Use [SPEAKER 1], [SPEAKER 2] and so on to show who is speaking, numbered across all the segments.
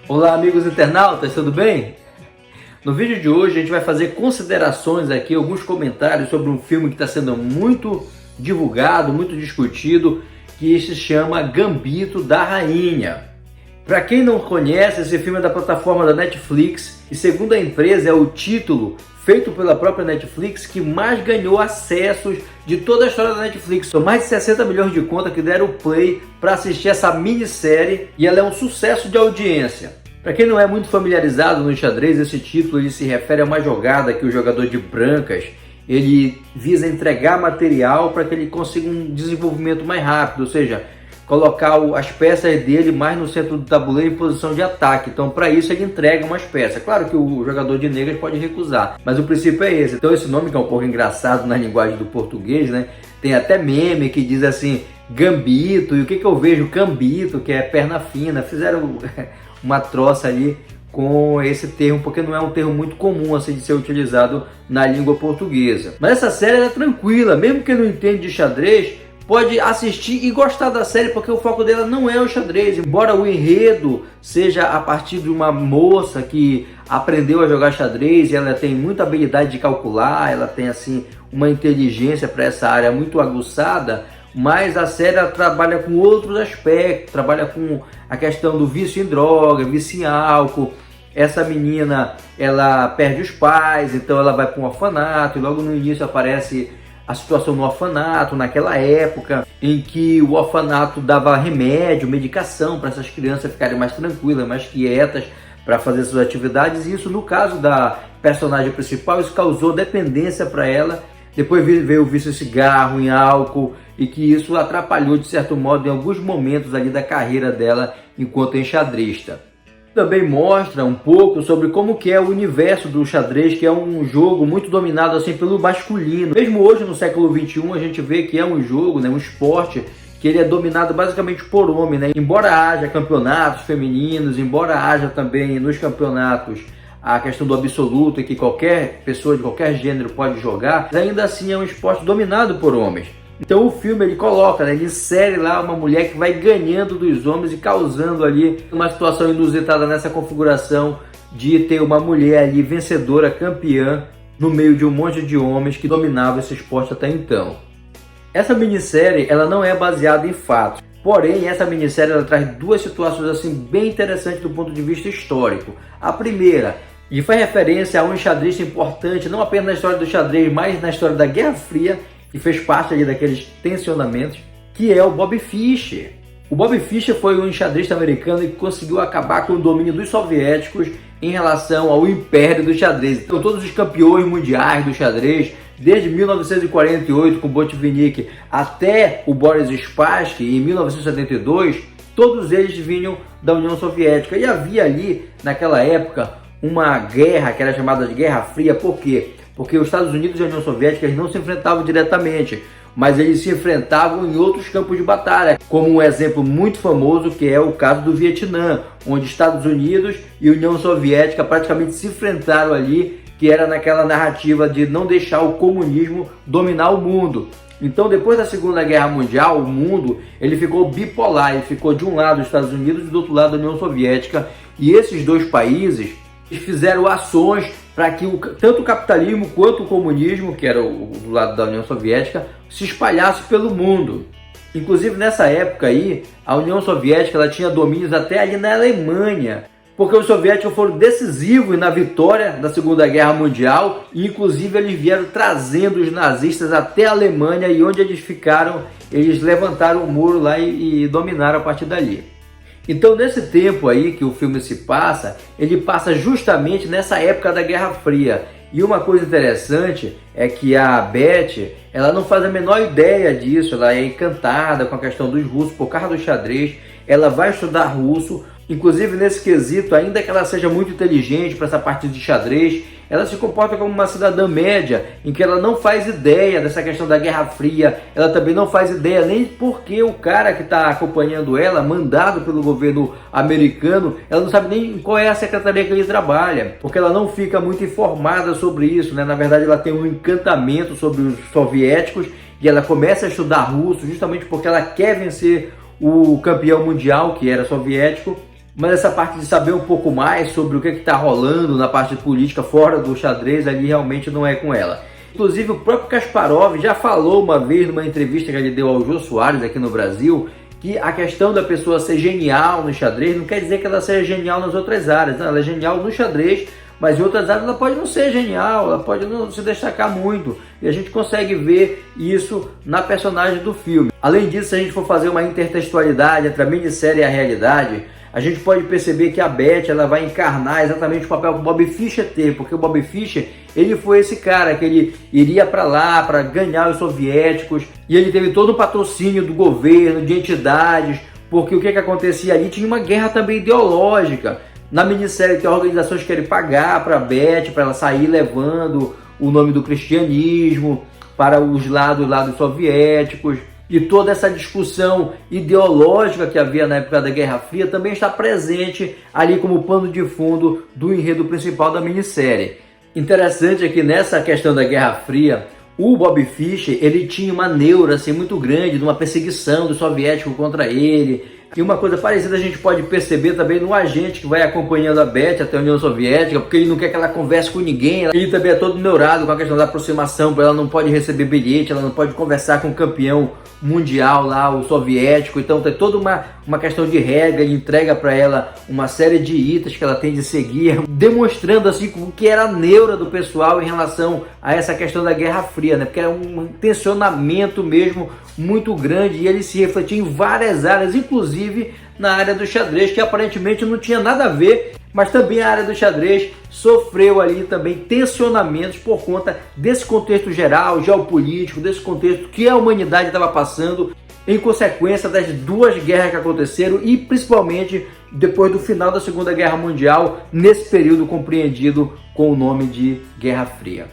[SPEAKER 1] Olá, amigos internautas, tudo bem? No vídeo de hoje a gente vai fazer considerações aqui, alguns comentários sobre um filme que está sendo muito divulgado, muito discutido, que se chama Gambito da Rainha. Para quem não conhece, esse filme é da plataforma da Netflix e, segundo a empresa, é o título feito pela própria Netflix que mais ganhou acessos de toda a história da Netflix. São mais de 60 milhões de contas que deram play para assistir essa minissérie e ela é um sucesso de audiência. Para quem não é muito familiarizado no xadrez, esse título ele se refere a uma jogada que o jogador de brancas ele visa entregar material para que ele consiga um desenvolvimento mais rápido, ou seja, colocar as peças dele mais no centro do tabuleiro em posição de ataque. Então, para isso, ele entrega umas peças. Claro que o jogador de negras pode recusar, mas o princípio é esse. Então, esse nome que é um pouco engraçado na linguagem do português, né? Tem até meme que diz assim, gambito, e o que eu vejo? Gambito, que é perna fina. Fizeram uma troça ali com esse termo, porque não é um termo muito comum assim de ser utilizado na língua portuguesa. Mas essa série é tranquila, mesmo quem não entende de xadrez, pode assistir e gostar da série, porque o foco dela não é o xadrez. Embora o enredo seja a partir de uma moça que aprendeu a jogar xadrez e ela tem muita habilidade de calcular, ela tem assim uma inteligência para essa área muito aguçada, mas a série trabalha com outros aspectos, trabalha com a questão do vício em droga, vício em álcool. Essa menina, ela perde os pais, então ela vai para um orfanato e logo no início aparece a situação no orfanato, naquela época em que o orfanato dava remédio, medicação para essas crianças ficarem mais tranquilas, mais quietas para fazer suas atividades. E isso, no caso da personagem principal, isso causou dependência para ela. Depois veio o vício em cigarro, em álcool, e que isso atrapalhou, de certo modo, em alguns momentos ali da carreira dela enquanto enxadrista. Também mostra um pouco sobre como que é o universo do xadrez, que é um jogo muito dominado assim pelo masculino. Mesmo hoje, no século XXI, a gente vê que é um jogo, né, um esporte, que ele é dominado basicamente por homem, né? Embora haja campeonatos femininos, embora haja também nos campeonatos a questão do absoluto, que qualquer pessoa de qualquer gênero pode jogar, ainda assim é um esporte dominado por homens. Então o filme ele coloca, né, ele insere lá uma mulher que vai ganhando dos homens e causando ali uma situação inusitada nessa configuração de ter uma mulher ali vencedora, campeã, no meio de um monte de homens que dominavam esse esporte até então. Essa minissérie ela não é baseada em fatos, porém essa minissérie ela traz duas situações assim bem interessantes do ponto de vista histórico. A primeira, e faz referência a um enxadrista importante, não apenas na história do xadrez, mas na história da Guerra Fria, que fez parte ali daqueles tensionamentos, que é o Bobby Fischer. O Bobby Fischer foi um enxadrista americano que conseguiu acabar com o domínio dos soviéticos em relação ao império do xadrez. Então todos os campeões mundiais do xadrez, desde 1948 com Botvinnik até o Boris Spassky em 1972, todos eles vinham da União Soviética. E havia ali, naquela época, uma guerra que era chamada de Guerra Fria. Por quê? Porque os Estados Unidos e a União Soviética eles não se enfrentavam diretamente, mas eles se enfrentavam em outros campos de batalha, como um exemplo muito famoso que é o caso do Vietnã, onde Estados Unidos e União Soviética praticamente se enfrentaram ali, que era naquela narrativa de não deixar o comunismo dominar o mundo. Então, depois da Segunda Guerra Mundial, o mundo ele ficou bipolar, ele ficou de um lado os Estados Unidos e do outro lado a União Soviética, e esses dois países fizeram ações para que tanto o capitalismo quanto o comunismo, que era do lado da União Soviética, se espalhasse pelo mundo. Inclusive nessa época aí, a União Soviética ela tinha domínios até ali na Alemanha, porque os soviéticos foram decisivos na vitória da Segunda Guerra Mundial, e inclusive eles vieram trazendo os nazistas até a Alemanha, e onde eles ficaram, eles levantaram o muro lá e dominaram a partir dali. Então, nesse tempo aí que o filme se passa, ele passa justamente nessa época da Guerra Fria. E uma coisa interessante é que a Beth, ela não faz a menor ideia disso, ela é encantada com a questão dos russos por causa do xadrez, ela vai estudar russo, inclusive nesse quesito, ainda que ela seja muito inteligente para essa parte de xadrez, ela se comporta como uma cidadã média, em que ela não faz ideia dessa questão da Guerra Fria, ela também não faz ideia nem porque o cara que está acompanhando ela, mandado pelo governo americano, ela não sabe nem qual é a secretaria que ele trabalha, porque ela não fica muito informada sobre isso, né? Na verdade, ela tem um encantamento sobre os soviéticos e ela começa a estudar russo justamente porque ela quer vencer o campeão mundial, que era soviético, mas essa parte de saber um pouco mais sobre o que está rolando na parte política fora do xadrez ali realmente não é com ela. Inclusive o próprio Kasparov já falou uma vez numa entrevista que ele deu ao Jô Soares aqui no Brasil, que a questão da pessoa ser genial no xadrez não quer dizer que ela seja genial nas outras áreas, não, ela é genial no xadrez, mas em outras áreas ela pode não ser genial, ela pode não se destacar muito, e a gente consegue ver isso na personagem do filme. Além disso, se a gente for fazer uma intertextualidade entre a minissérie e a realidade, a gente pode perceber que a Beth ela vai encarnar exatamente o papel que o Bobby Fischer teve, porque o Bobby Fischer ele foi esse cara que ele iria para lá para ganhar os soviéticos, e ele teve todo o patrocínio do governo, de entidades, porque o que acontecia ali tinha uma guerra também ideológica. Na minissérie tem organizações que querem pagar para a Beth, para ela sair levando o nome do cristianismo para os lados soviéticos. E toda essa discussão ideológica que havia na época da Guerra Fria também está presente ali como pano de fundo do enredo principal da minissérie. Interessante é que nessa questão da Guerra Fria, o Bobby Fischer ele tinha uma neura assim, muito grande de uma perseguição do soviético contra ele. E uma coisa parecida a gente pode perceber também no agente que vai acompanhando a Beth até a União Soviética, porque ele não quer que ela converse com ninguém. Ele também é todo neurado com a questão da aproximação, ela não pode receber bilhete, ela não pode conversar com o campeão mundial lá, o soviético. Então tem toda uma questão de regra, ele entrega para ela uma série de itens que ela tem de seguir, demonstrando assim o que era a neura do pessoal em relação a essa questão da Guerra Fria, né? Porque era um tensionamento mesmo muito grande e ele se refletia em várias áreas, inclusive na área do xadrez, que aparentemente não tinha nada a ver, mas também a área do xadrez sofreu ali também tensionamentos por conta desse contexto geral, geopolítico, desse contexto que a humanidade estava passando em consequência das duas guerras que aconteceram e principalmente depois do final da Segunda Guerra Mundial, nesse período compreendido com o nome de Guerra Fria.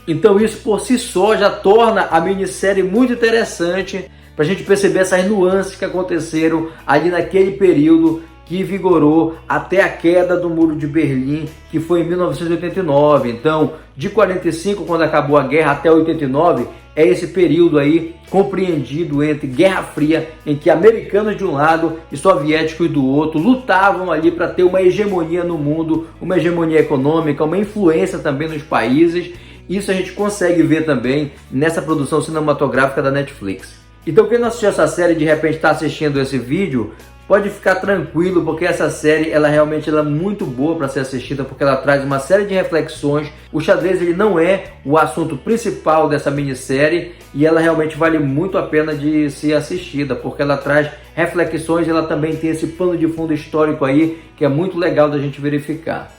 [SPEAKER 1] Então isso por si só já torna a minissérie muito interessante para a gente perceber essas nuances que aconteceram ali naquele período que vigorou até a queda do Muro de Berlim, que foi em 1989. Então, de 45, quando acabou a guerra, até 89, é esse período aí compreendido entre Guerra Fria, em que americanos de um lado e soviéticos do outro lutavam ali para ter uma hegemonia no mundo, uma hegemonia econômica, uma influência também nos países. Isso a gente consegue ver também nessa produção cinematográfica da Netflix. Então quem não assistiu essa série e de repente está assistindo esse vídeo, pode ficar tranquilo, porque essa série ela realmente é muito boa para ser assistida, porque ela traz uma série de reflexões. O xadrez ele não é o assunto principal dessa minissérie e ela realmente vale muito a pena de ser assistida, porque ela traz reflexões e ela também tem esse pano de fundo histórico aí que é muito legal da gente verificar.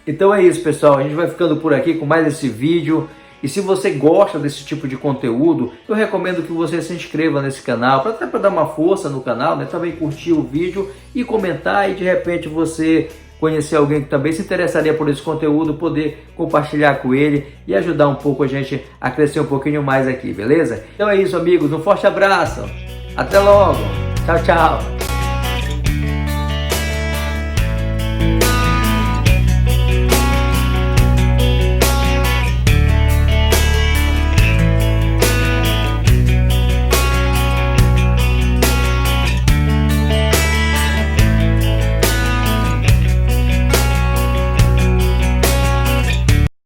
[SPEAKER 1] Então é isso, pessoal, a gente vai ficando por aqui com mais esse vídeo. E se você gosta desse tipo de conteúdo, eu recomendo que você se inscreva nesse canal, até para dar uma força no canal, né? Também curtir o vídeo e comentar, e de repente você conhecer alguém que também se interessaria por esse conteúdo, poder compartilhar com ele e ajudar um pouco a gente a crescer um pouquinho mais aqui, beleza? Então é isso, amigos, um forte abraço, até logo, tchau, tchau!